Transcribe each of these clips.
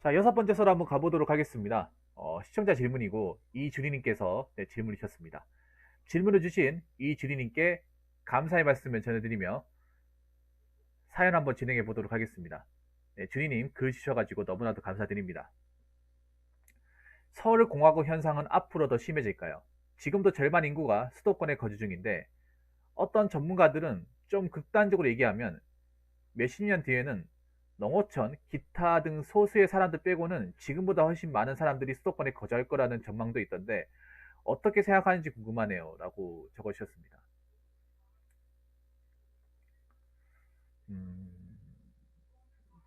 자, 6번째 썰 한번 가보도록 하겠습니다. 시청자 질문이고 이주리님께서 질문을 주셨습니다. 질문을 주신 이주리님께 감사의 말씀을 전해드리며 사연 한번 진행해 보도록 하겠습니다. 네, 주리님 글 주셔가지고 너무나도 감사드립니다. 서울공화국 현상은 앞으로 더 심해질까요? 지금도 절반 인구가 수도권에 거주 중인데 어떤 전문가들은 좀 극단적으로 얘기하면 몇십 년 뒤에는 농어촌, 기타 등 소수의 사람들 빼고는 지금보다 훨씬 많은 사람들이 수도권에 거주할 거라는 전망도 있던데 어떻게 생각하는지 궁금하네요. 라고 적어주셨습니다.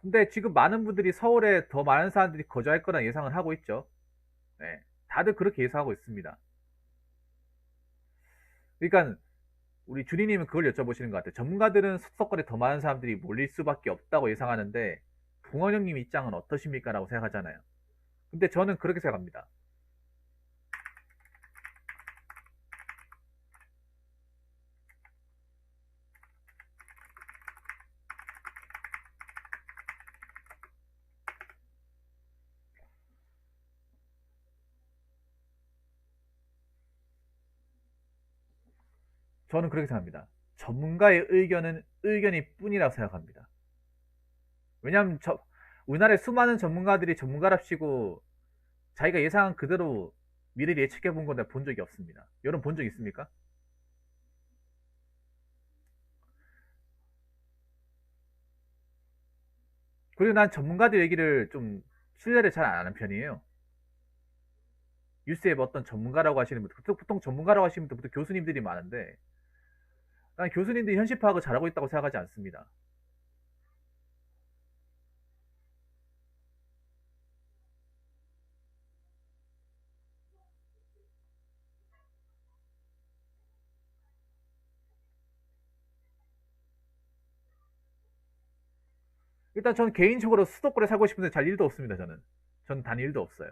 근데 지금 많은 분들이 서울에 더 많은 사람들이 거주할 거란 예상을 하고 있죠. 네, 다들 그렇게 예상하고 있습니다. 그러니까 우리 주리님은 그걸 여쭤보시는 것 같아요. 전문가들은 수도권에 더 많은 사람들이 몰릴 수밖에 없다고 예상하는데 붕어형님 입장은 어떠십니까? 라고 생각하잖아요. 근데 저는 그렇게 생각합니다. 저는 그렇게 생각합니다. 전문가의 의견은 의견일 뿐이라고 생각합니다. 왜냐하면 우리나라에 수많은 전문가들이 전문가랍시고 자기가 예상한 그대로 미래를 예측해 본 건데 본 적이 없습니다. 여러분 본 적 있습니까? 그리고 난 전문가들 얘기를 좀 신뢰를 잘 안 하는 편이에요. 뉴스에 뭐 어떤 전문가라고 하시는 분들, 보통 전문가라고 하시는 분들 보통 교수님들이 많은데 난 교수님들이 현실 파악을 잘하고 있다고 생각하지 않습니다. 일단 저는 개인적으로 수도권에 살고 싶은데 잘 일도 없습니다. 저는 단 일도 없어요.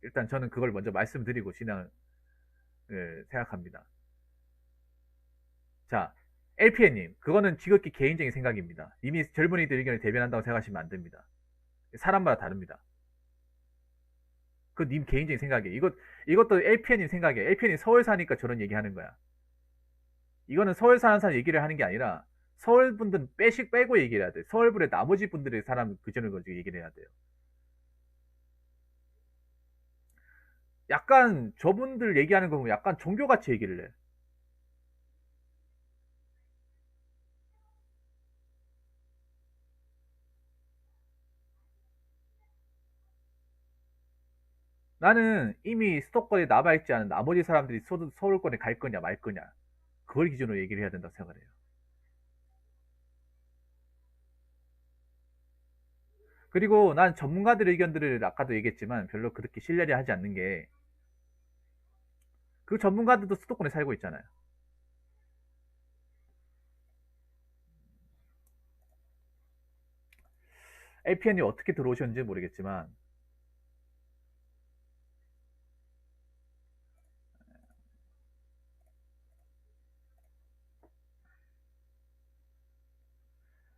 일단 저는 그걸 먼저 말씀드리고 진행을 생각합니다. 자, LPN님, 그거는 지극히 개인적인 생각입니다. 이미 젊은이들 의견을 대변한다고 생각하시면 안 됩니다. 사람마다 다릅니다. 그 님 개인적인 생각이에요. 이것도 LPN님 생각이에요. LPN이 서울 사니까 저런 얘기 하는 거야. 이거는 서울 사는 사람 얘기를 하는 게 아니라 서울 분들은 빼고 얘기를 해야 돼. 서울분의 나머지 분들의 사람 그전을 가지고 얘기를 해야 돼요. 약간 저분들 얘기하는 거 보면 약간 종교같이 얘기를 해. 나는 이미 수도권에 남아있지 않은 나머지 사람들이 서울권에 갈 거냐 말 거냐 그걸 기준으로 얘기를 해야 된다고 생각을 해요. 그리고 난 전문가들의 의견들을 아까도 얘기했지만 별로 그렇게 신뢰를 하지 않는 게 그 전문가들도 수도권에 살고 있잖아요. LPN이 어떻게 들어오셨는지 모르겠지만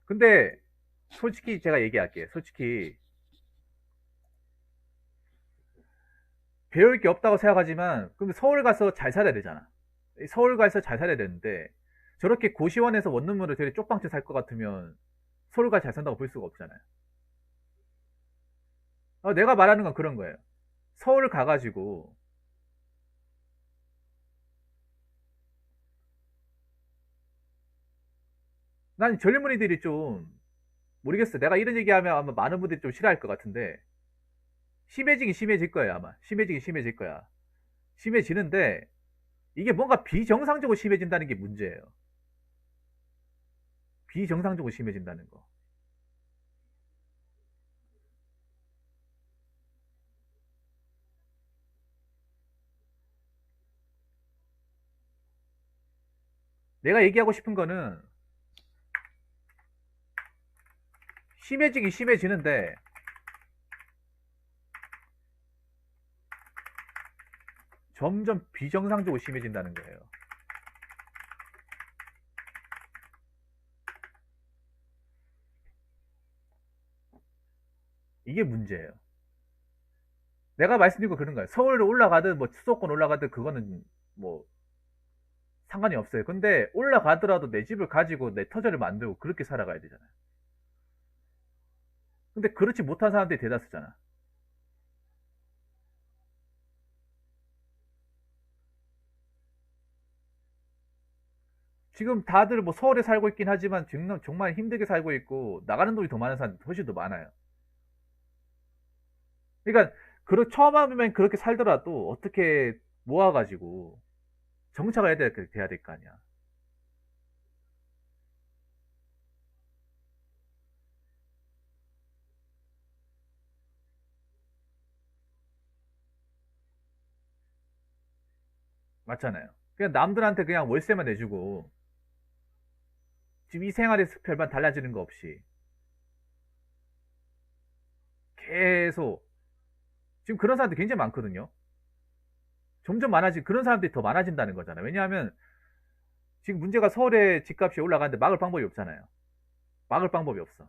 근데 솔직히 제가 얘기할게요. 솔직히 배울 게 없다고 생각하지만 근데 서울 가서 잘 살아야 되잖아. 서울 가서 잘 살아야 되는데 저렇게 고시원에서 원룸으로 되게 쪽방집 살 것 같으면 서울 가서 잘 산다고 볼 수가 없잖아요. 내가 말하는 건 그런 거예요. 서울 가가지고 난 젊은이들이 좀 모르겠어. 내가 이런 얘기하면 아마 많은 분들이 좀 싫어할 것 같은데 심해지긴 심해질 거야 아마. 심해지긴 심해질 거야. 심해지는데 이게 뭔가 비정상적으로 심해진다는 게 문제예요. 비정상적으로 심해진다는 거. 내가 얘기하고 싶은 거는 심해지긴 심해지는데 점점 비정상적으로 심해진다는 거예요. 이게 문제예요. 내가 말씀드린 거 그런 거예요. 서울로 올라가든 뭐 수도권 올라가든 그거는 뭐 상관이 없어요. 근데 올라가더라도 내 집을 가지고 내 터전을 만들고 그렇게 살아가야 되잖아요. 근데 그렇지 못한 사람들이 대다수잖아. 지금 다들 뭐 서울에 살고 있긴 하지만 정말 힘들게 살고 있고 나가는 돈이 더 많은 사람들이 훨씬 더 많아요. 그러니까 처음 하면 그렇게 살더라도 어떻게 모아가지고 정착을 돼야 될 거 아니야. 맞잖아요. 그냥 남들한테 그냥 월세만 내주고 지금 이 생활에 별반 달라지는 거 없이 계속 지금 그런 사람들 굉장히 많거든요. 점점 그런 사람들이 더 많아진다는 거잖아요. 왜냐하면 지금 문제가 서울의 집값이 올라가는데 막을 방법이 없잖아요. 막을 방법이 없어.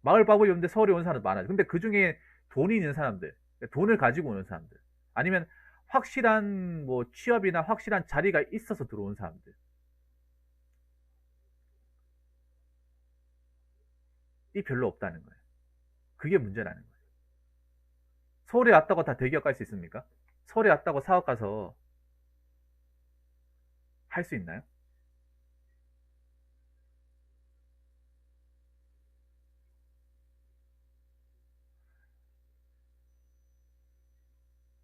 막을 방법이 없는데 서울에 오는 사람도 많아요. 근데 그 중에 돈이 있는 사람들, 돈을 가지고 오는 사람들, 아니면 확실한 뭐 취업이나 확실한 자리가 있어서 들어온 사람들이 별로 없다는 거예요. 그게 문제라는 거예요. 서울에 왔다고 다 대기업 갈 수 있습니까? 서울에 왔다고 사업 가서 할 수 있나요?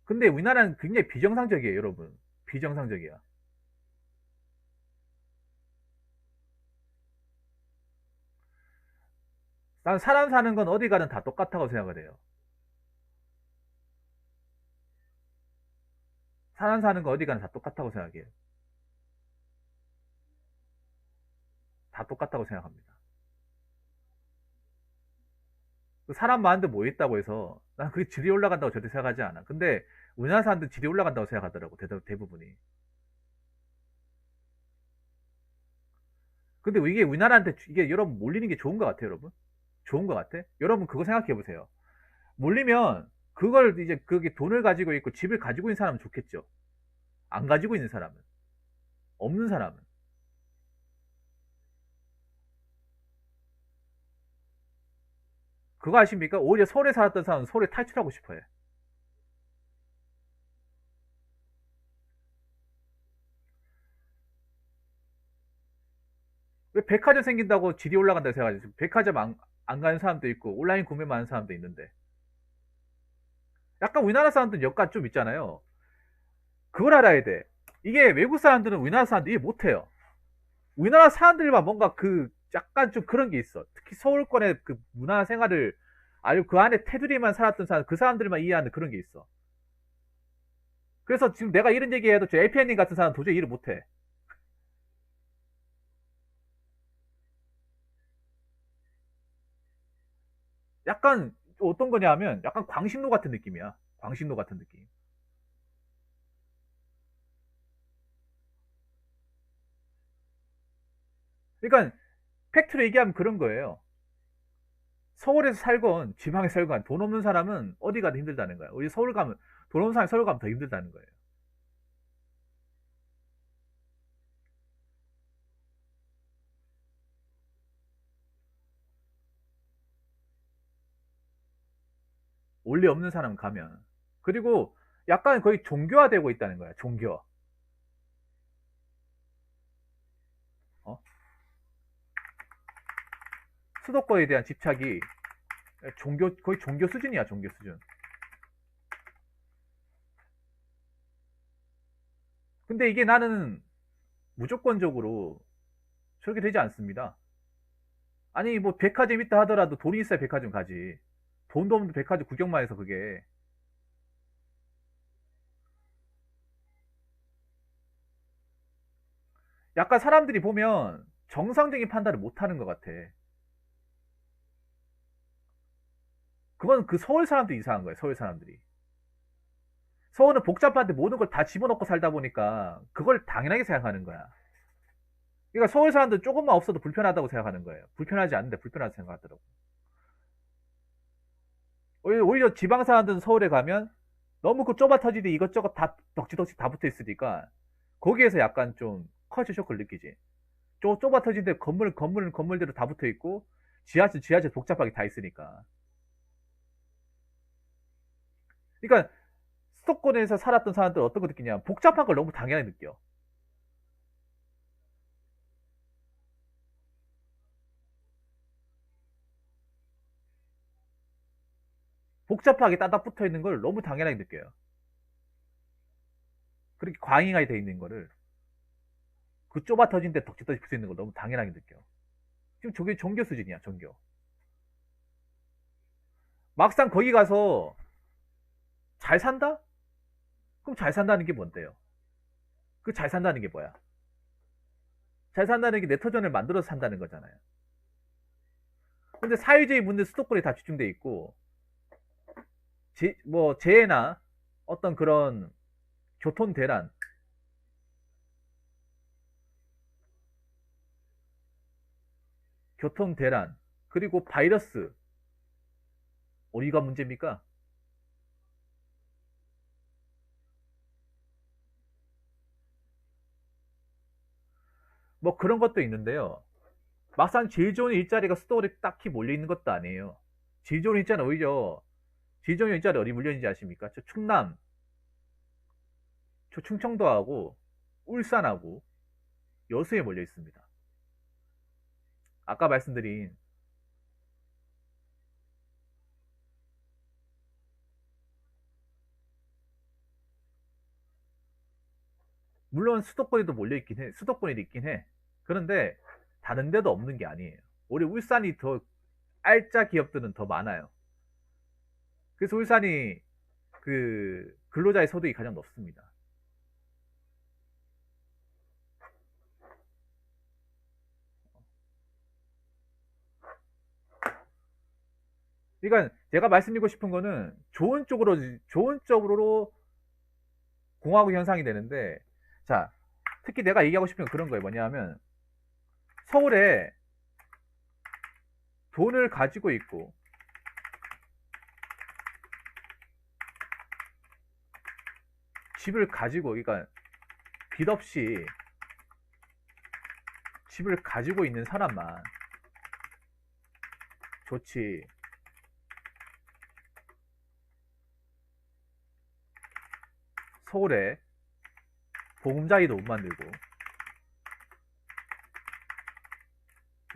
근데 우리나라는 굉장히 비정상적이에요, 여러분. 비정상적이야. 난 사람 사는 건 어디 가든 다 똑같다고 생각을 해요. 사람 사는 거 어디 가든 다 똑같다고 생각해요. 다 똑같다고 생각합니다. 그 사람 많은데 뭐 있다고 해서 난 그게 질이 올라간다고 절대 생각하지 않아. 근데 우리나라 사람들 질이 올라간다고 생각하더라고, 대부분이. 근데 이게 우리나라한테 이게 여러분 몰리는 게 좋은 것 같아요, 여러분. 좋은 것 같아. 여러분 그거 생각해 보세요. 몰리면 그걸 이제 그게 돈을 가지고 있고 집을 가지고 있는 사람은 좋겠죠. 안 가지고 있는 사람은, 없는 사람은. 그거 아십니까? 오히려 서울에 살았던 사람은 서울에 탈출하고 싶어해. 왜 백화점 생긴다고 질이 올라간다고 생각하지? 백화점 안 가는 사람도 있고 온라인 구매만 하는 사람도 있는데 약간 우리나라 사람들은 약간 좀 있잖아요. 그걸 알아야 돼. 이게 외국 사람들은 우리나라 사람들 이해 못해요. 우리나라 사람들만 뭔가 그 약간 좀 그런 게 있어. 특히 서울권의 그 문화 생활을 아주 그 안에 테두리만 살았던 사람 그 사람들만 이해하는 그런 게 있어. 그래서 지금 내가 이런 얘기해도 저 LPN님 같은 사람 은 도저히 이해를 못해. 약간 어떤 거냐면 약간 광신도 같은 느낌이야. 광신도 같은 느낌. 그러니까 팩트로 얘기하면 그런 거예요. 서울에서 살건 지방에 살건 돈 없는 사람은 어디 가도 힘들다는 거야. 우리 서울 가면 돈 없는 사람이 서울 가면 더 힘들다는 거예요. 원리 없는 사람 가면. 그리고 약간 거의 종교화되고 있다는 거야. 종교. 어? 수도권에 대한 집착이 거의 종교 수준이야. 종교 수준. 근데 이게 나는 무조건적으로 저렇게 되지 않습니다. 아니 뭐 백화점 있다 하더라도 돈이 있어야 백화점 가지. 돈도 없는데 백화점 구경만 해서 그게 약간 사람들이 보면 정상적인 판단을 못 하는 것 같아. 그건 그 서울 사람들이 이상한 거야. 서울 사람들이. 서울은 복잡한데 모든 걸 다 집어넣고 살다 보니까 그걸 당연하게 생각하는 거야. 그러니까 서울 사람들은 조금만 없어도 불편하다고 생각하는 거예요. 불편하지 않는데 불편하다고 생각하더라고. 오히려 지방 사람들은 서울에 가면 너무 그 좁아 터지는데 이것저것 다 덕지덕지 다 붙어 있으니까 거기에서 약간 좀 컬처 쇼크를 느끼지. 좁아 터지는데 건물대로 다 붙어 있고 지하철 복잡하게 다 있으니까. 그러니까 수도권에서 살았던 사람들은 어떤 거 느끼냐? 복잡한 걸 너무 당연하게 느껴. 복잡하게 따닥 붙어 있는 걸 너무 당연하게 느껴요. 그렇게 광의가 돼 있는 거를 그 좁아 터진데 덕지덕지 붙어 있는 걸 너무 당연하게 느껴. 지금 저게 종교 수준이야, 종교. 막상 거기 가서 잘 산다? 그럼 잘 산다는 게 뭔데요? 그 잘 산다는 게 뭐야? 잘 산다는 게 네터전을 만들어서 산다는 거잖아요. 근데 사회주의 문제 수도권에 다 집중돼 있고, 뭐 재해나 어떤 그런 교통 대란, 그리고 바이러스, 어디가 문제입니까? 뭐 그런 것도 있는데요. 막상 제일 좋은 일자리가 수도권에 딱히 몰려 있는 것도 아니에요. 제일 좋은 일자리는 오히려 제일 좋은 일자리 어디 몰려 있는지 아십니까? 저 충남, 저 충청도하고 울산하고 여수에 몰려 있습니다. 아까 말씀드린 물론 수도권에도 몰려 있긴 해. 수도권에도 있긴 해. 그런데 다른 데도 없는 게 아니에요. 우리 울산이 더 알짜 기업들은 더 많아요. 그래서 울산이 그 근로자의 소득이 가장 높습니다. 그러니까 제가 말씀드리고 싶은 거는 좋은 쪽으로 공화국 현상이 되는데, 자, 특히 내가 얘기하고 싶은 건 그런 거예요. 뭐냐면 서울에 돈을 가지고 있고 집을 가지고, 그러니까 빚 없이 집을 가지고 있는 사람만 좋지. 서울에 보금자리도 못 만들고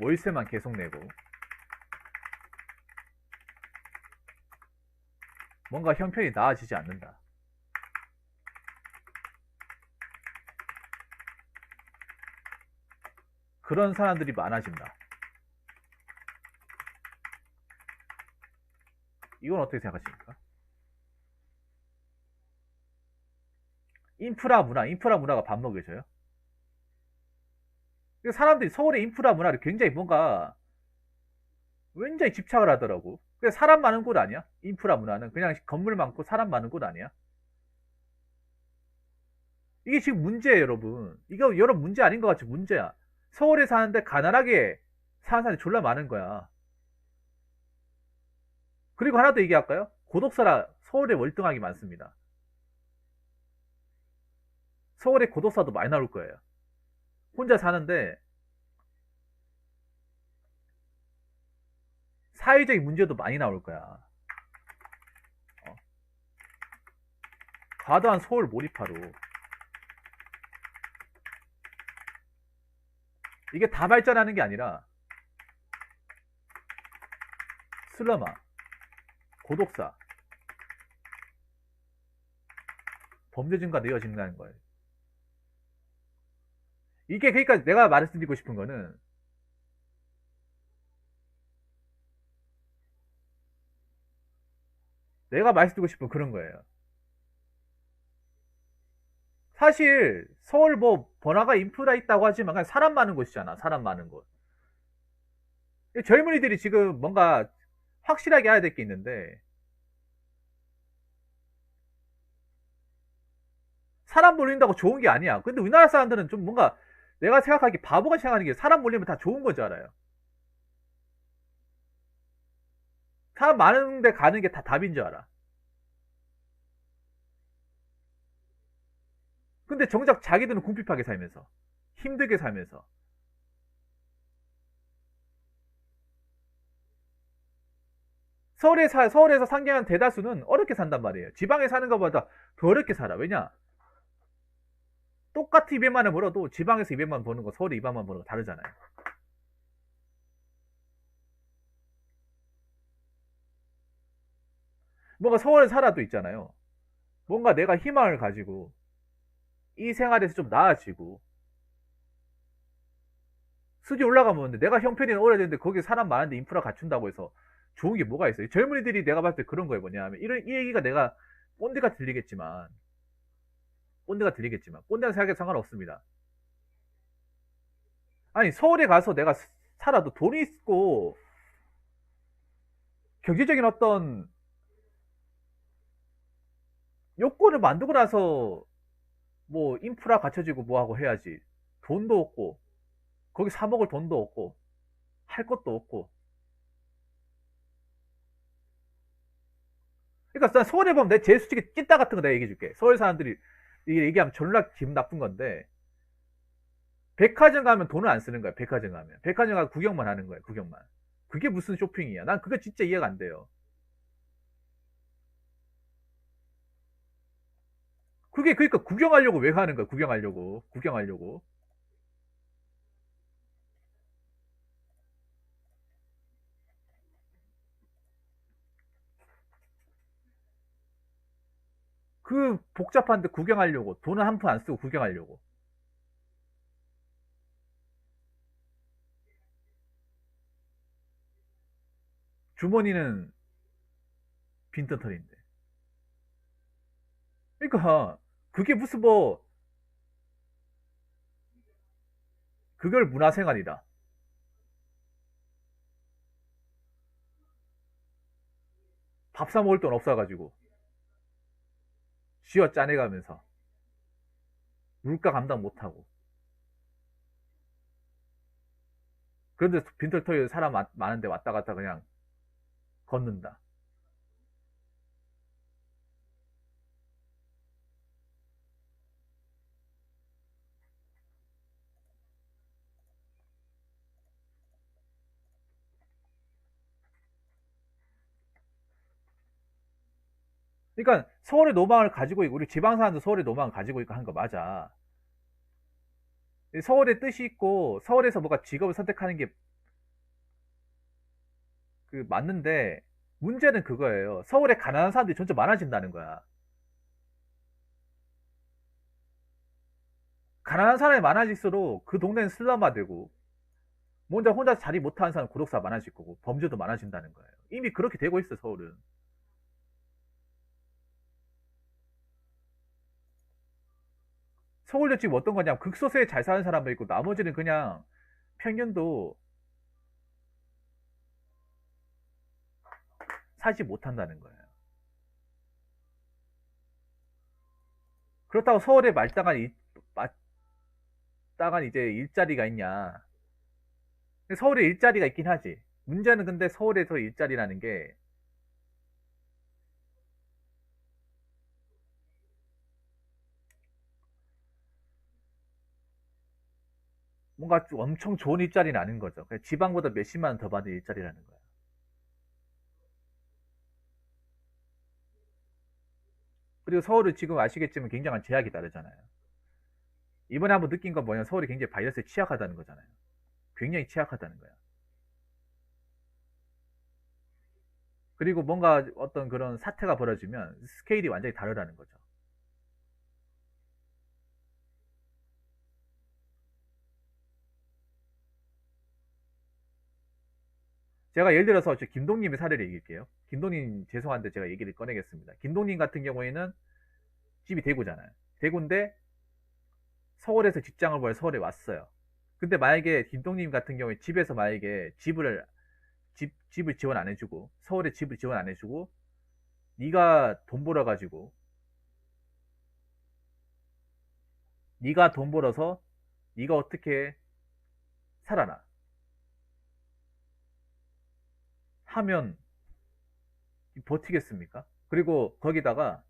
월세만 계속 내고 뭔가 형편이 나아지지 않는다. 그런 사람들이 많아진다. 이건 어떻게 생각하십니까? 인프라 문화가 밥 먹여줘요. 사람들이 서울의 인프라 문화를 굉장히 뭔가 굉장히 집착을 하더라고. 사람 많은 곳 아니야? 인프라 문화는 그냥 건물 많고 사람 많은 곳 아니야? 이게 지금 문제예요, 여러분. 이거 여러분 문제 아닌 것 같지? 문제야. 서울에 사는데 가난하게 사는 사람이 졸라 많은 거야. 그리고 하나 더 얘기할까요? 고독사라 서울에 월등하게 많습니다. 서울에 고독사도 많이 나올 거예요. 혼자 사는데 사회적인 문제도 많이 나올 거야. 어. 과도한 서울 몰입하로. 이게 다 발전하는 게 아니라 슬럼화, 고독사, 범죄 증가도 이어진다는 거예요. 이게 그러니까 내가 말씀드리고 싶은 거는 내가 말씀드리고 싶은 그런 거예요. 사실 서울 뭐 번화가 인프라 있다고 하지만 그냥 사람 많은 곳이잖아. 사람 많은 곳. 젊은이들이 지금 뭔가 확실하게 해야 될 게 있는데 사람 몰린다고 좋은 게 아니야. 근데 우리나라 사람들은 좀 뭔가 내가 생각하기에 바보가 생각하는 게 사람 몰리면 다 좋은 건 줄 알아요. 사람 많은데 가는 게 다 답인 줄 알아. 근데 정작 자기들은 궁핍하게 살면서, 힘들게 살면서. 서울에서 상경한 대다수는 어렵게 산단 말이에요. 지방에 사는 것보다 더 어렵게 살아. 왜냐? 똑같이 200만 원 벌어도 지방에서 200만 원 버는 거, 서울에 200만 원 버는 거 다르잖아요. 뭔가 서울에 살아도 있잖아요. 뭔가 내가 희망을 가지고 이 생활에서 좀 나아지고 수지 올라가면 내가 형편이 오래됐는데 거기 사람 많은데 인프라 갖춘다고 해서 좋은 게 뭐가 있어요? 젊은이들이 내가 봤을 때 그런 거예요. 뭐냐면 이런 이 얘기가 내가 꼰대가 들리겠지만 꼰대가 생각해도 상관없습니다. 아니 서울에 가서 내가 살아도 돈이 있고 경제적인 어떤 요건을 만들고 나서 뭐 인프라 갖춰지고 뭐하고 해야지. 돈도 없고 거기 사 먹을 돈도 없고 할 것도 없고. 그러니까 난 서울에 보면 내 제일 솔직히 찐따 같은 거 내가 얘기해 줄게. 서울 사람들이 이게 얘기하면 졸라 기분 나쁜 건데 백화점 가면 돈을 안 쓰는 거야. 백화점 가면 구경만 하는 거야. 구경만. 그게 무슨 쇼핑이야. 난 그거 진짜 이해가 안 돼요. 그게 그러니까 구경하려고 왜 하는 거야. 구경하려고. 그 복잡한데 구경하려고 돈을 한 푼 안 쓰고 구경하려고. 주머니는 빈털터리인데. 그러니까 그게 무슨 뭐 그걸 문화생활이다. 밥 사 먹을 돈 없어가지고 쥐어 짜내가면서 물가 감당 못하고. 그런데 빈털터리 사람 많은데 왔다 갔다 그냥 걷는다. 그러니까 서울의 로망을 가지고 있고 우리 지방 사람도 서울의 로망을 가지고 있고 한 거 맞아. 서울의 뜻이 있고 서울에서 뭐가 직업을 선택하는 게 그 맞는데 문제는 그거예요. 서울에 가난한 사람들이 점점 많아진다는 거야. 가난한 사람이 많아질수록 그 동네는 슬럼화되고 혼자 자리 못하는 사람 고독사 많아질 거고 범죄도 많아진다는 거예요. 이미 그렇게 되고 있어 서울은. 서울도 지금 어떤 거냐면 극소수에 잘 사는 사람도 있고 나머지는 그냥 평균도 사지 못한다는 거예요. 그렇다고 서울에 마땅한 이제 일자리가 있냐? 서울에 일자리가 있긴 하지. 문제는 근데 서울에서 일자리라는 게 뭔가 좀 엄청 좋은 일자리는 아닌 거죠. 그냥 지방보다 몇십만 원 더 받는 일자리라는 거야. 그리고 서울은 지금 아시겠지만 굉장한 제약이 다르잖아요. 이번에 한번 느낀 건 뭐냐면 서울이 굉장히 바이러스에 취약하다는 거잖아요. 굉장히 취약하다는 거야. 그리고 뭔가 어떤 그런 사태가 벌어지면 스케일이 완전히 다르다는 거죠. 제가 예를 들어서 김동님의 사례를 얘기할게요. 김동님 죄송한데 제가 얘기를 꺼내겠습니다. 김동님 같은 경우에는 집이 대구잖아요. 대구인데 서울에서 직장을 구해 서울에 왔어요. 근데 만약에 김동님 같은 경우에 집에서 만약에 집을 지원 안 해주고 서울에 집을 지원 안 해주고 네가 돈 벌어가지고 네가 돈 벌어서 네가 어떻게 살아라 하면 버티겠습니까? 그리고 거기다가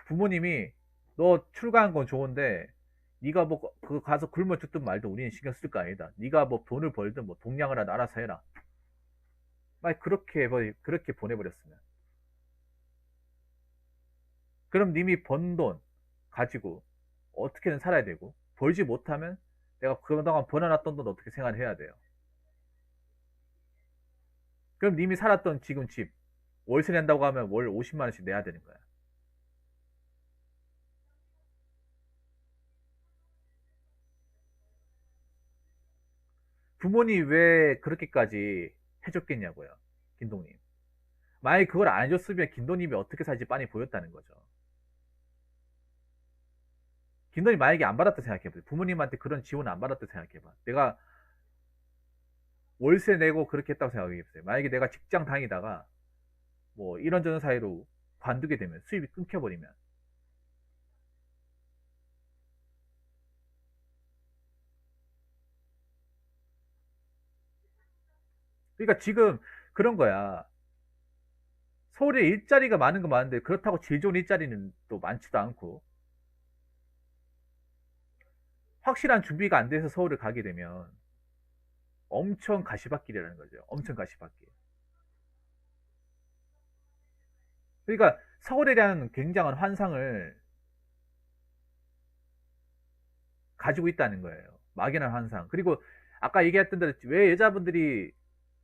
부모님이 너 출가한 건 좋은데 네가 뭐 그 가서 굶어 죽든 말든 우리는 신경 쓸 거 아니다. 네가 뭐 돈을 벌든 뭐 동양을 하든 알아서 해라. 막 그렇게 보내버렸으면. 그럼 님이 번 돈 가지고 어떻게든 살아야 되고 벌지 못하면 내가 그동안 벌어놨던 돈 어떻게 생활해야 돼요. 그럼 님이 살았던 지금 집 월세 낸다고 하면 월 50만 원씩 내야 되는 거야. 부모님이 왜 그렇게까지 해줬겠냐고요. 김동님. 만약에 그걸 안 해줬으면 김동님이 어떻게 살지 빤히 보였다는 거죠. 김동님 만약에 안 받았다 생각해봐. 부모님한테 그런 지원 안 받았다 생각해봐. 내가 월세 내고 그렇게 했다고 생각해보세요. 만약에 내가 직장 다니다가 뭐 이런저런 사이로 관두게 되면 수입이 끊겨버리면 그러니까 지금 그런 거야. 서울에 일자리가 많은 건 많은데 그렇다고 질 좋은 일자리는 또 많지도 않고 확실한 준비가 안 돼서 서울을 가게 되면 엄청 가시밭길이라는 거죠. 엄청 가시밭길. 그러니까 서울에 대한 굉장한 환상을 가지고 있다는 거예요. 막연한 환상. 그리고 아까 얘기했던 대로 왜 여자분들이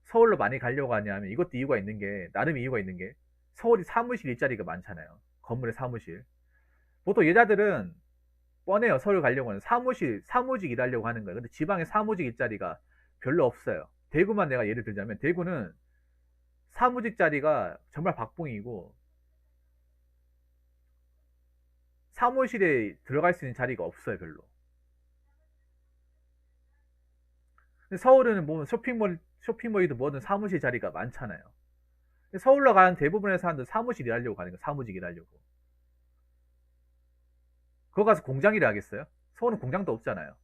서울로 많이 가려고 하냐면 이것도 이유가 있는 게 나름 이유가 있는 게 서울이 사무실 일자리가 많잖아요. 건물에 사무실. 보통 여자들은 뻔해요. 서울 가려고 하는 사무직 일하려고 하는 거예요. 근데 지방에 사무직 일자리가 별로 없어요. 대구만 내가 예를 들자면 대구는 사무직 자리가 정말 박봉이고 사무실에 들어갈 수 있는 자리가 없어요. 별로. 근데 서울은 뭐 쇼핑몰이든 뭐든 사무실 자리가 많잖아요. 근데 서울로 가는 대부분의 사람들 사무실 일하려고 가는 거예요. 사무직 일하려고. 그거 가서 공장 일 하겠어요? 서울은 공장도 없잖아요.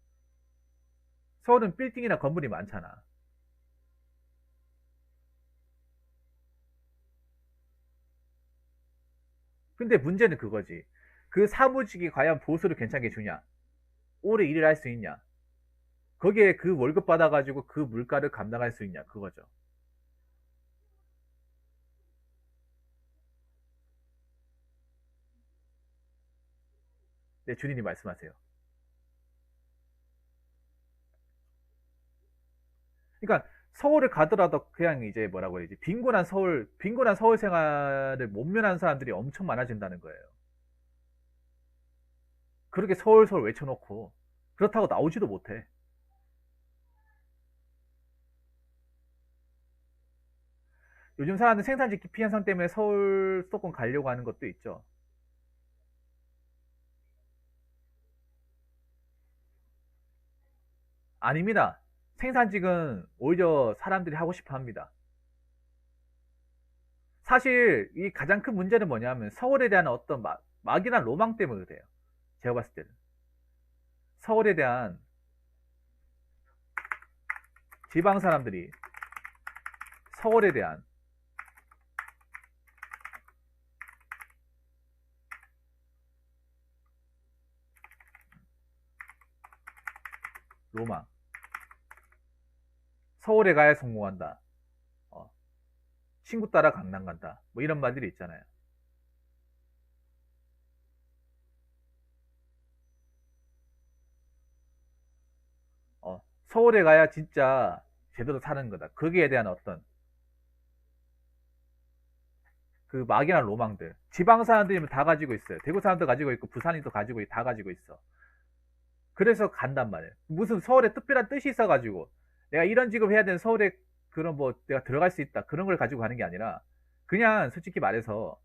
서울은 빌딩이나 건물이 많잖아. 근데 문제는 그거지. 그 사무직이 과연 보수를 괜찮게 주냐? 오래 일을 할 수 있냐? 거기에 그 월급 받아가지고 그 물가를 감당할 수 있냐? 그거죠. 네, 주인님 말씀하세요. 그러니까 서울을 가더라도 그냥 이제 뭐라고 해야지 빈곤한 서울 생활을 못 면한 사람들이 엄청 많아진다는 거예요. 그렇게 서울 외쳐놓고 그렇다고 나오지도 못해. 요즘 사람들 생산직 기피 현상 때문에 서울 수도권 가려고 하는 것도 있죠. 아닙니다. 생산직은 오히려 사람들이 하고 싶어 합니다. 사실 이 가장 큰 문제는 뭐냐면 서울에 대한 어떤 막연한 로망 때문에 그래요. 제가 봤을 때는. 서울에 대한 지방 사람들이 서울에 대한 로망. 서울에 가야 성공한다. 어, 친구 따라 강남 간다. 뭐 이런 말들이 있잖아요. 서울에 가야 진짜 제대로 사는 거다. 거기에 대한 어떤 그 막연한 로망들. 지방 사람들이면 다 가지고 있어요. 대구 사람도 가지고 있고 부산이도 가지고 다 가지고 있어. 그래서 간단 말이에요. 무슨 서울에 특별한 뜻이 있어가지고 내가 이런 직업 해야 되는 서울에 그런 뭐 내가 들어갈 수 있다 그런 걸 가지고 가는 게 아니라 그냥 솔직히 말해서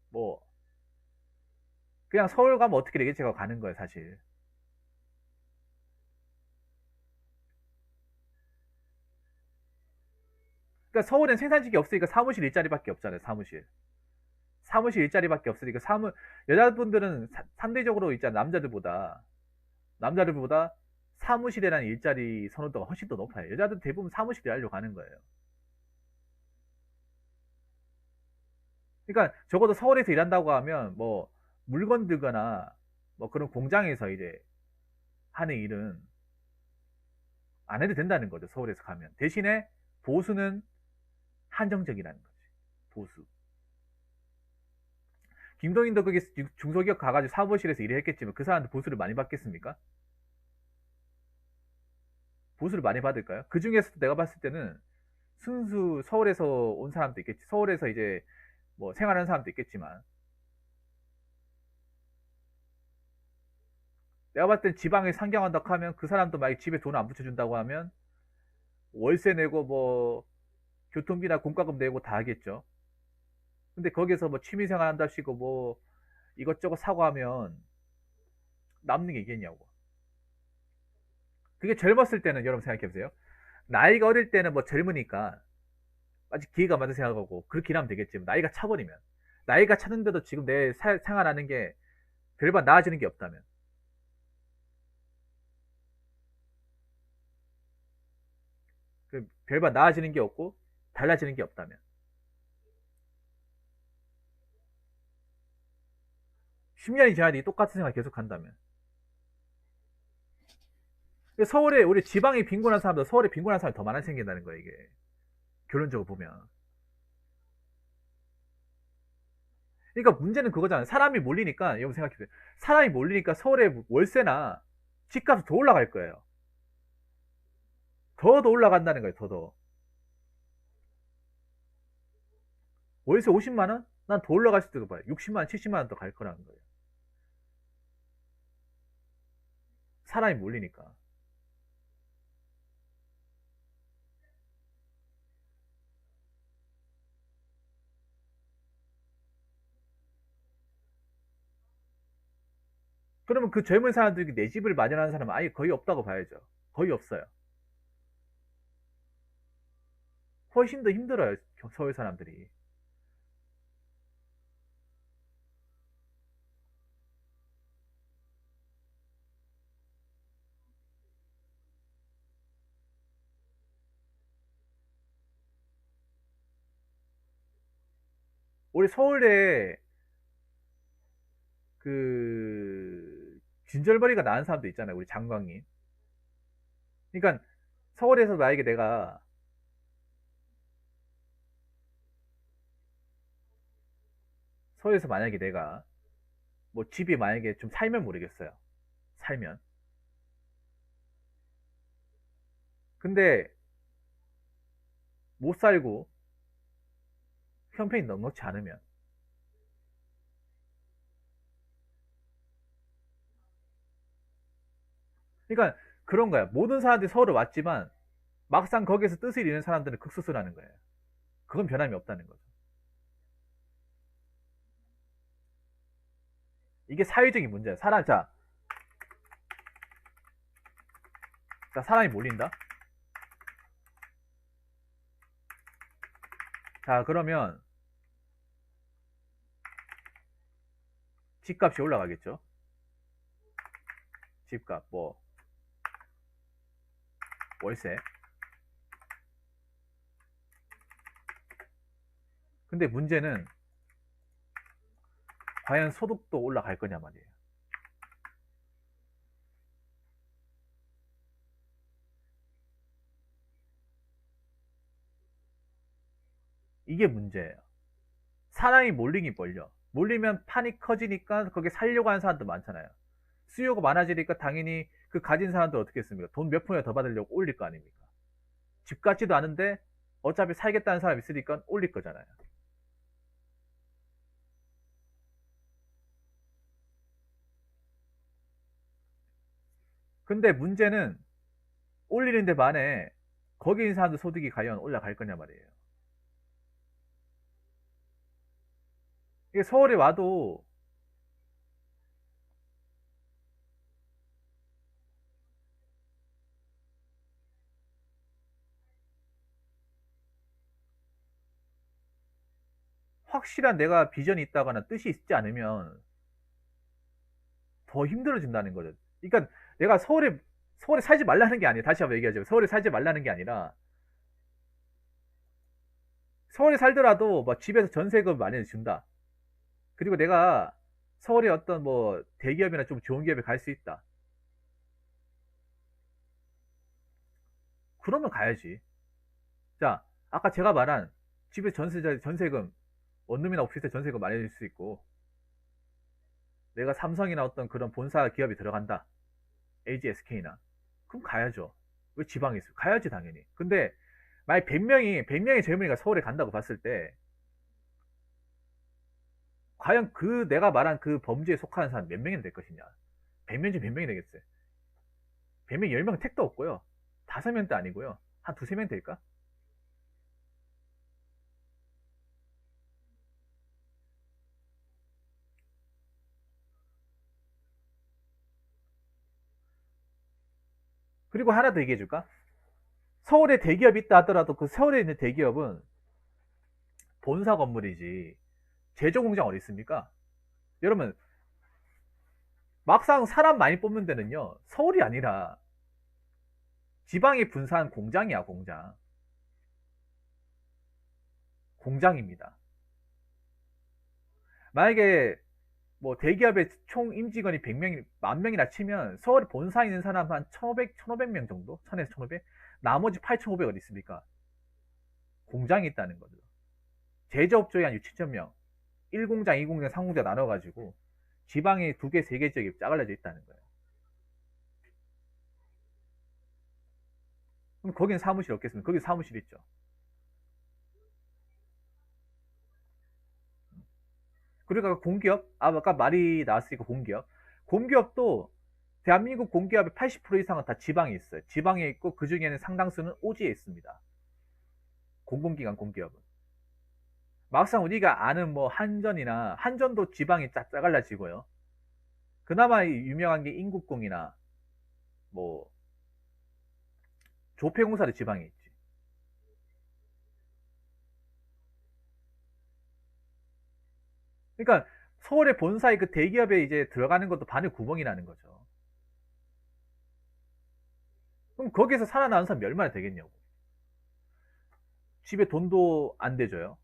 뭐 그냥 서울 가면 어떻게 되겠지 하고 가는 거예요 사실. 그러니까 서울엔 생산직이 없으니까 사무실 일자리밖에 없잖아요 사무실 일자리밖에 없으니까 여자분들은 상대적으로 있잖아 남자들보다 사무실에 대한 일자리 선호도가 훨씬 더 높아요. 여자들 대부분 사무실에 하려고 하는 거예요. 그러니까 적어도 서울에서 일한다고 하면 뭐 물건 들거나 뭐 그런 공장에서 이제 하는 일은 안 해도 된다는 거죠. 서울에서 가면. 대신에 보수는 한정적이라는 거지. 보수. 김동인도 그게 중소기업 가가지고 사무실에서 일을 했겠지만 그 사람한테 보수를 많이 받겠습니까? 보수를 많이 받을까요? 그 중에서도 내가 봤을 때는 순수 서울에서 온 사람도 있겠지. 서울에서 이제 뭐 생활하는 사람도 있겠지만 내가 봤을 땐 지방에 상경한다고 하면 그 사람도 만약 집에 돈 안 붙여준다고 하면 월세 내고 뭐 교통비나 공과금 내고 다 하겠죠. 근데 거기서 뭐 취미생활 한답시고 뭐 이것저것 사고 하면 남는 게 있겠냐고. 그게 젊었을 때는 여러분 생각해보세요. 나이가 어릴 때는 뭐 젊으니까 아직 기회가 많다 생각하고 그렇게 일하면 되겠지만 나이가 차버리면 나이가 차는데도 지금 내 생활하는 게 별반 나아지는 게 없다면 그 별반 나아지는 게 없고 달라지는 게 없다면 10년이 지나도 이 똑같은 생활 계속 한다면 서울에 우리 지방이 빈곤한 사람도 서울에 빈곤한 사람이 더 많이 생긴다는 거예요 이게 결론적으로 보면 그러니까 문제는 그거잖아요 사람이 몰리니까 여러분 생각해보세요 사람이 몰리니까 서울에 월세나 집값이 더 올라갈 거예요 더 올라간다는 거예요 더 월세 50만 원? 난 더 올라갈 수도 봐요 60만 원 70만 원 더 갈 거라는 거예요 사람이 몰리니까 그러면 그 젊은 사람들이 내 집을 마련하는 사람은 아예 거의 없다고 봐야죠 거의 없어요 훨씬 더 힘들어요 서울 사람들이 우리 서울에 그 진절머리가 나는 사람도 있잖아요 우리 장광인 그러니까 서울에서 만약에 내가 서울에서 만약에 내가 뭐 집이 만약에 좀 살면 모르겠어요 살면 근데 못 살고 형편이 넉넉지 않으면 그러니까 그런 거야 모든 사람들이 서울에 왔지만 막상 거기에서 뜻을 잃는 사람들은 극소수라는 거예요 그건 변함이 없다는 거죠 이게 사회적인 문제야 자 사람이 몰린다 자 그러면 집값이 올라가겠죠 집값 뭐 월세 근데 문제는 과연 소득도 올라갈 거냐 말이에요 이게 문제예요 사람이 몰리긴 몰려 몰리면 판이 커지니까 거기에 살려고 하는 사람도 많잖아요 수요가 많아지니까 당연히 그 가진 사람들 어떻게 했습니까 돈 몇 푼이라도 더 받으려고 올릴 거 아닙니까 집 같지도 않은데 어차피 살겠다는 사람이 있으니까 올릴 거잖아요 근데 문제는 올리는데 만에 거기 있는 사람들 소득이 과연 올라갈 거냐 말이에요 이게 서울에 와도 확실한 내가 비전이 있다거나 뜻이 있지 않으면 더 힘들어진다는 거죠. 그러니까 내가 서울에 살지 말라는 게 아니에요. 다시 한번 얘기하자면 서울에 살지 말라는 게 아니라 서울에 살더라도 뭐 집에서 전세금 많이 준다. 그리고 내가 서울에 어떤 뭐 대기업이나 좀 좋은 기업에 갈 수 있다. 그러면 가야지. 자, 아까 제가 말한 집에 전세금, 원룸이나 오피스텔 전세금 많이 줄 수 있고, 내가 삼성이나 어떤 그런 본사 기업이 들어간다. LG, SK나. 그럼 가야죠. 왜 지방에 있어? 가야지, 당연히. 근데, 만약 100명의 젊은이가 서울에 간다고 봤을 때, 과연 그 내가 말한 그 범죄에 속하는 사람 몇 명이나 될 것이냐? 100명 중 몇 명이 되겠어요? 100명 10명 택도 없고요. 5명도 아니고요. 한 두세 명 될까? 그리고 하나 더 얘기해 줄까? 서울에 대기업이 있다 하더라도 그 서울에 있는 대기업은 본사 건물이지 제조 공장 어디 있습니까? 여러분, 막상 사람 많이 뽑는 데는요, 서울이 아니라 지방에 분산한 공장이야, 공장. 공장입니다. 만약에 뭐 대기업의 총 임직원이 100명이, 10,000명이나 치면 서울에 본사에 있는 사람 한 1,500명 정도? 1,000에서 1,500? 나머지 8,500 어디 있습니까? 공장이 있다는 거죠. 제조업종이 한 6, 7,000명. 1공장, 2공장, 3공장 나눠가지고 지방에 2개, 3개 지역이 짜갈려져 있다는 거예요. 그럼 거기는 사무실 없겠습니까? 거기 사무실 있죠. 그리고 공기업, 아까 말이 나왔으니까 공기업. 공기업도 대한민국 공기업의 80% 이상은 다 지방에 있어요. 지방에 있고 그 중에는 상당수는 오지에 있습니다. 공공기관 공기업은. 막상 우리가 아는 뭐 한전이나 한전도 지방이 짜갈라지고요. 그나마 유명한 게 인국공이나 뭐 조폐공사도 지방에 있지. 그러니까 서울의 본사의 그 대기업에 이제 들어가는 것도 바늘 구멍이라는 거죠. 그럼 거기에서 살아나는 사람이 얼마나 되겠냐고. 집에 돈도 안 대줘요.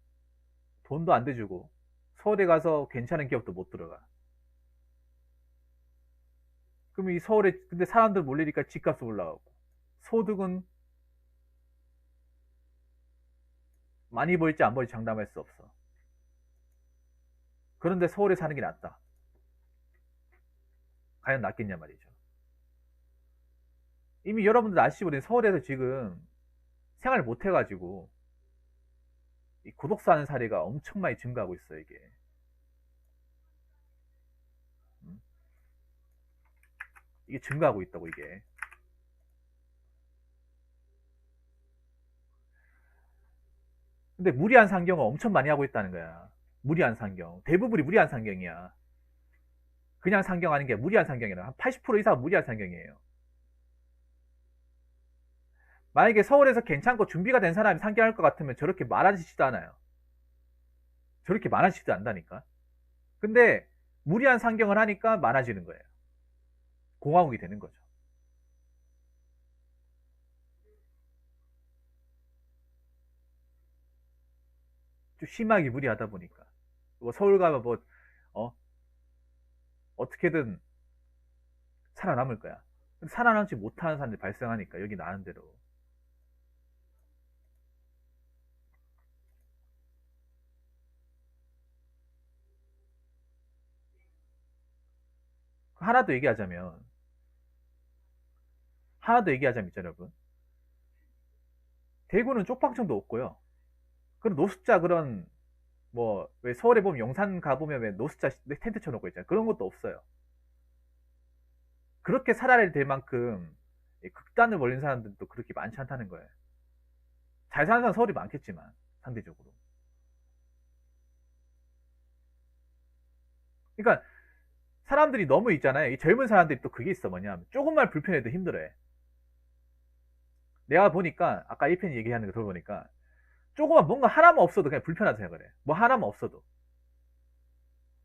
돈도 안 대주고 서울에 가서 괜찮은 기업도 못 들어가. 그럼 이 서울에 근데 사람들 몰리니까 집값이 올라가고 소득은 많이 벌지 안 벌지 장담할 수 없어. 그런데 서울에 사는 게 낫다. 과연 낫겠냐 말이죠. 이미 여러분들 아시고 서울에서 지금 생활 못 해가지고 이 고독사 하는 사례가 엄청 많이 증가하고 있어요, 이게. 음? 이게 증가하고 있다고, 이게. 근데 무리한 상경을 엄청 많이 하고 있다는 거야. 무리한 상경. 대부분이 무리한 상경이야. 그냥 상경하는 게 무리한 상경이라. 한 80% 이상 무리한 상경이에요. 만약에 서울에서 괜찮고 준비가 된 사람이 상경할 것 같으면 저렇게 말하지도 않아요. 저렇게 많아지지도 않다니까. 근데 무리한 상경을 하니까 많아지는 거예요. 공화국이 되는 거죠. 좀 심하게 무리하다 보니까. 뭐 서울 가면 뭐, 어, 어떻게든 살아남을 거야. 근데 살아남지 못하는 사람들이 발생하니까, 여기 나는 대로. 하나 더 얘기하자면, 하나 더 얘기하자면, 있죠, 여러분. 대구는 쪽방청도 없고요. 그런 노숙자 그런, 뭐, 왜 서울에 보면 용산 가보면 왜 노숙자 텐트 쳐놓고 있잖아요. 그런 것도 없어요. 그렇게 살아야 될 만큼 극단을 벌린 사람들도 그렇게 많지 않다는 거예요. 잘 사는 사람 서울이 많겠지만, 상대적으로. 그러니까 사람들이 너무 있잖아요. 이 젊은 사람들이 또 그게 있어. 뭐냐면 조금만 불편해도 힘들어해. 내가 보니까 아까 1편 얘기하는 거 들어보니까 조금만 뭔가 하나만 없어도 그냥 불편하다 생각을 해. 뭐 하나만 없어도.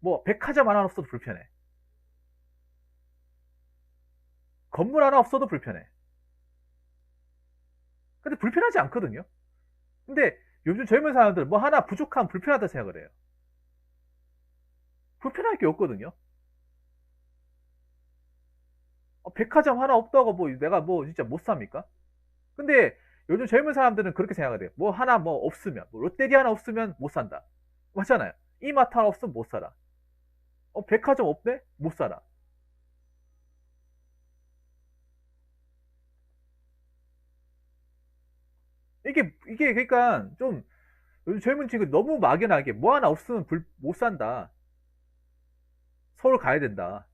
뭐 백화점 하나 없어도 불편해. 건물 하나 없어도 불편해. 근데 불편하지 않거든요. 근데 요즘 젊은 사람들 뭐 하나 부족하면 불편하다 생각을 해요. 불편할 게 없거든요. 백화점 하나 없다고 뭐 내가 뭐 진짜 못 삽니까? 근데 요즘 젊은 사람들은 그렇게 생각을 해요. 뭐 하나 뭐 없으면, 뭐 롯데리아 하나 없으면 못 산다. 맞잖아요. 이마트 하나 없으면 못 살아. 백화점 없네? 못 살아. 이게 그러니까 좀 요즘 젊은 친구 너무 막연하게 뭐 하나 없으면 못 산다. 서울 가야 된다.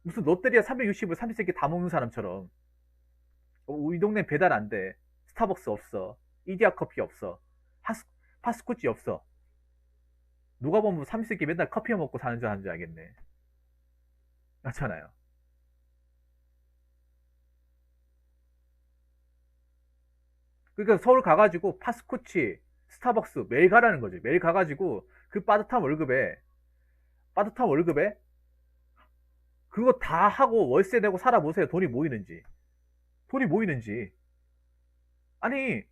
무슨 롯데리아 360을 30세끼 다 먹는 사람처럼 우리 동네 배달 안 돼. 스타벅스 없어. 이디야 커피 없어. 파스, 파스쿠치 없어. 누가 보면 30세끼 맨날 커피 먹고 사는 줄 아는 줄 알겠네. 맞잖아요. 그러니까 서울 가가지고 파스쿠치, 스타벅스 매일 가라는 거지. 매일 가가지고 그 빠듯한 월급에 그거 다 하고 월세 내고 살아보세요. 돈이 모이는지. 돈이 모이는지. 아니,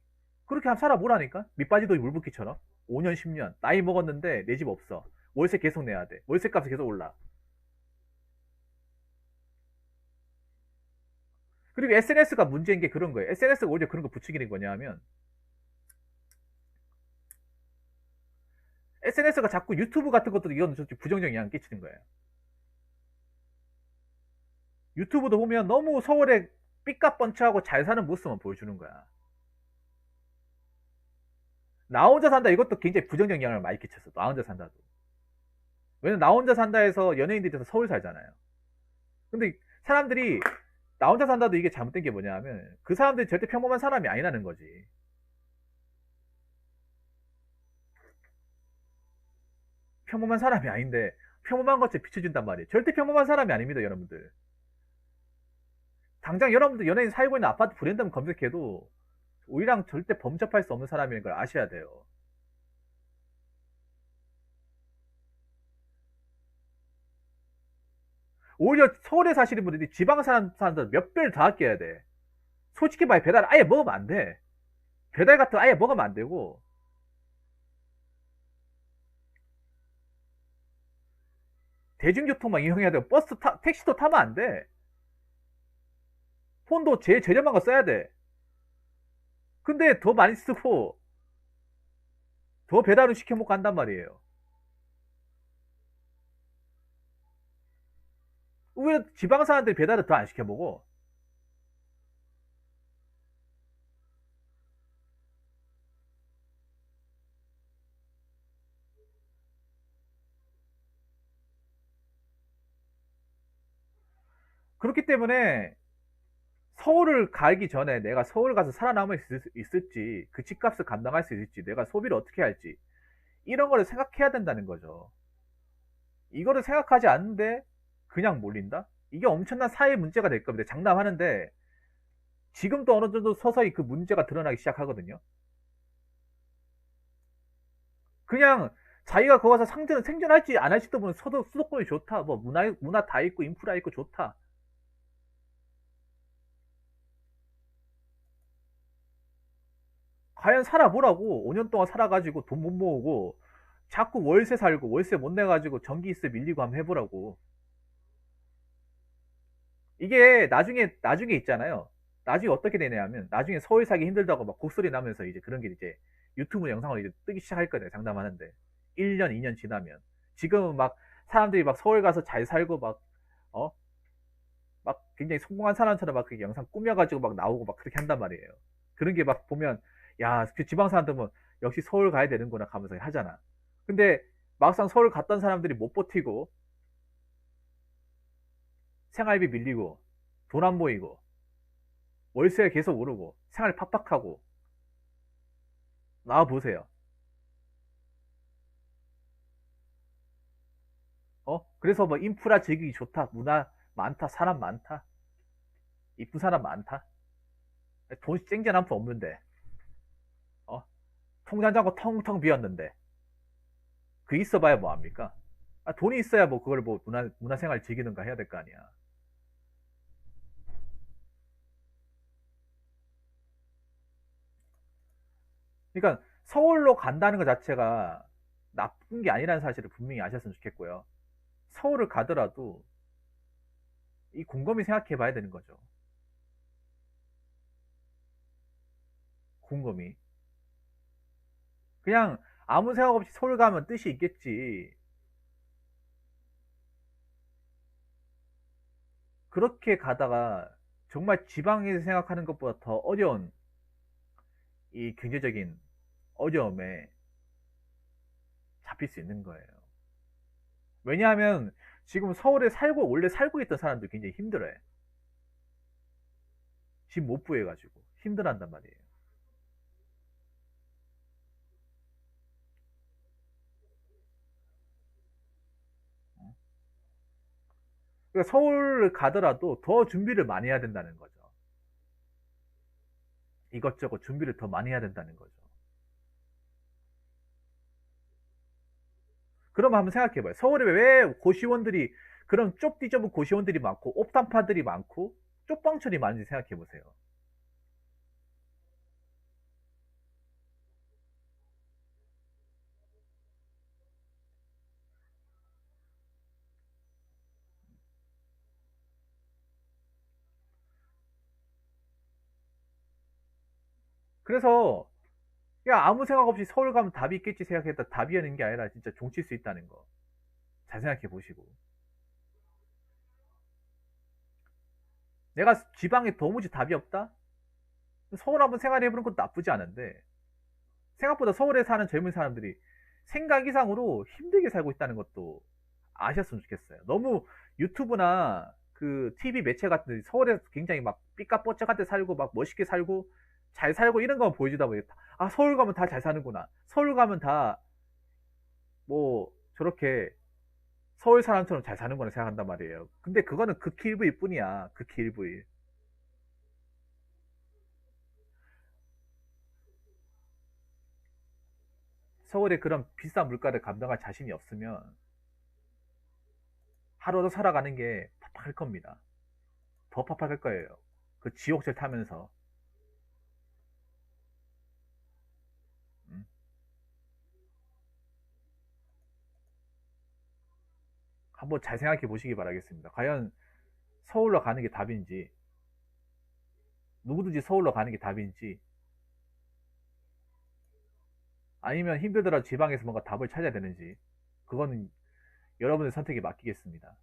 그렇게 하면 살아보라니까? 밑빠지도 물붓기처럼. 5년, 10년. 나이 먹었는데 내 집 없어. 월세 계속 내야 돼. 월세 값이 계속 올라. 그리고 SNS가 문제인 게 그런 거예요. SNS가 오히려 그런 거 부추기는 거냐 하면, SNS가 자꾸 유튜브 같은 것도 이건 좀 부정적인 영향을 끼치는 거예요. 유튜브도 보면 너무 서울에 삐까뻔쩍하고 잘 사는 모습만 보여주는 거야. 나 혼자 산다 이것도 굉장히 부정적인 영향을 많이 끼쳤어. 나 혼자 산다도. 왜냐면 나 혼자 산다 해서 연예인들이 돼서 서울 살잖아요. 근데 사람들이 나 혼자 산다도 이게 잘못된 게 뭐냐 하면 그 사람들이 절대 평범한 사람이 아니라는 거지. 평범한 사람이 아닌데 평범한 것에 비춰준단 말이에요. 절대 평범한 사람이 아닙니다, 여러분들. 당장 여러분들 연예인 살고 있는 아파트 브랜드만 검색해도 우리랑 절대 범접할 수 없는 사람인 걸 아셔야 돼요. 오히려 서울에 사시는 분들이 지방 사람들 몇 배를 더 아껴야 돼. 솔직히 말해 배달 아예 먹으면 안 돼. 배달 같은 거 아예 먹으면 안 되고 대중교통만 이용해야 되고 택시도 타면 안 돼. 폰도 제일 저렴한 거 써야 돼. 근데 더 많이 쓰고 더 배달을 시켜 먹고 한단 말이에요. 왜 지방 사람들이 배달을 더 안 시켜 먹어? 그렇기 때문에 서울을 가기 전에 내가 서울 가서 살아남을 수 있을지, 그 집값을 감당할 수 있을지, 내가 소비를 어떻게 할지, 이런 거를 생각해야 된다는 거죠. 이거를 생각하지 않는데 그냥 몰린다? 이게 엄청난 사회 문제가 될 겁니다. 장담하는데 지금도 어느 정도 서서히 그 문제가 드러나기 시작하거든요. 그냥 자기가 거기 가서 생존할지 안 할지도 모르는 수도권이 좋다. 뭐 문화 다 있고 인프라 있고 좋다. 과연 살아보라고 5년 동안 살아가지고 돈 못 모으고 자꾸 월세 살고 월세 못 내가지고 전기세 밀리고 한번 해보라고. 이게 나중에 있잖아요. 나중에 어떻게 되냐면 나중에 서울 살기 힘들다고 막 곡소리 나면서 이제 그런 게 이제 유튜브 영상으로 이제 뜨기 시작할 거예요. 장담하는데 1년 2년 지나면 지금은 막 사람들이 막 서울 가서 잘 살고 어? 막 굉장히 성공한 사람처럼 막 그렇게 영상 꾸며가지고 막 나오고 막 그렇게 한단 말이에요. 그런 게 막 보면 야, 그 지방 사람들은 역시 서울 가야 되는구나 하면서 하잖아. 근데 막상 서울 갔던 사람들이 못 버티고 생활비 밀리고 돈 안 모이고 월세 계속 오르고 생활 팍팍하고 나와 보세요. 그래서 뭐 인프라 즐기기 좋다, 문화 많다, 사람 많다, 이쁜 사람 많다. 돈 쨍쨍 한 푼 없는데, 어? 통장자고 텅텅 비었는데 그 있어봐야 뭐 합니까? 돈이 있어야 뭐 그걸 뭐 문화생활 즐기는가 해야 될 거 아니야. 그러니까 서울로 간다는 것 자체가 나쁜 게 아니라는 사실을 분명히 아셨으면 좋겠고요. 서울을 가더라도 이 곰곰이 생각해 봐야 되는 거죠. 곰곰이. 그냥 아무 생각 없이 서울 가면 뜻이 있겠지. 그렇게 가다가 정말 지방에서 생각하는 것보다 더 어려운 이 경제적인 어려움에 잡힐 수 있는 거예요. 왜냐하면 지금 서울에 살고 원래 살고 있던 사람들 굉장히 힘들어요. 집 못 구해가지고 힘들어한단 말이에요. 그러니까 서울을 가더라도 더 준비를 많이 해야 된다는 거죠. 이것저것 준비를 더 많이 해야 된다는 거죠. 그럼 한번 생각해봐요. 서울에 왜 고시원들이 그런 좁디좁은 고시원들이 많고 옥탑파들이 많고 쪽방촌이 많은지 생각해보세요. 그래서 야 아무 생각 없이 서울 가면 답이 있겠지 생각했다 답이었는 게 아니라 진짜 종칠 수 있다는 거. 잘 생각해 보시고. 내가 지방에 도무지 답이 없다? 서울 한번 생활해보는 것도 나쁘지 않은데 생각보다 서울에 사는 젊은 사람들이 생각 이상으로 힘들게 살고 있다는 것도 아셨으면 좋겠어요. 너무 유튜브나 그 TV 매체 같은 데 서울에서 굉장히 막 삐까뻔쩍한데 살고 막 멋있게 살고 잘 살고 이런 거만 보여주다 보니까 아 서울 가면 다 잘 사는구나. 서울 가면 다 뭐 저렇게 서울 사람처럼 잘 사는 거라 생각한단 말이에요. 근데 그거는 극히 일부일 뿐이야. 극히 일부일. 서울의 그런 비싼 물가를 감당할 자신이 없으면 하루도 살아가는 게 팍팍할 겁니다. 더 팍팍할 거예요. 그 지옥철 타면서. 음. 한번 잘 생각해 보시기 바라겠습니다. 과연 서울로 가는 게 답인지, 누구든지 서울로 가는 게 답인지, 아니면 힘들더라도 지방에서 뭔가 답을 찾아야 되는지, 그거는 여러분의 선택에 맡기겠습니다.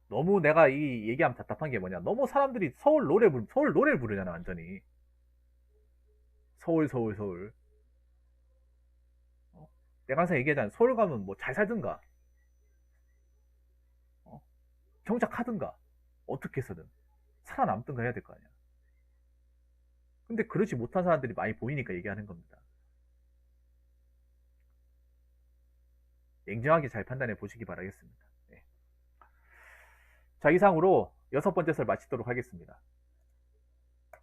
너무 내가 이 얘기하면 답답한 게 뭐냐. 너무 사람들이 서울 노래를 부르잖아, 완전히. 서울, 서울, 서울. 어? 내가 항상 얘기하잖아. 서울 가면 뭐 잘 살든가, 어? 정착하든가, 어떻게 해서든 살아남든가 해야 될 거 아니야. 근데 그렇지 못한 사람들이 많이 보이니까 얘기하는 겁니다. 냉정하게 잘 판단해 보시기 바라겠습니다. 네. 자, 이상으로 여섯 번째 설 마치도록 하겠습니다.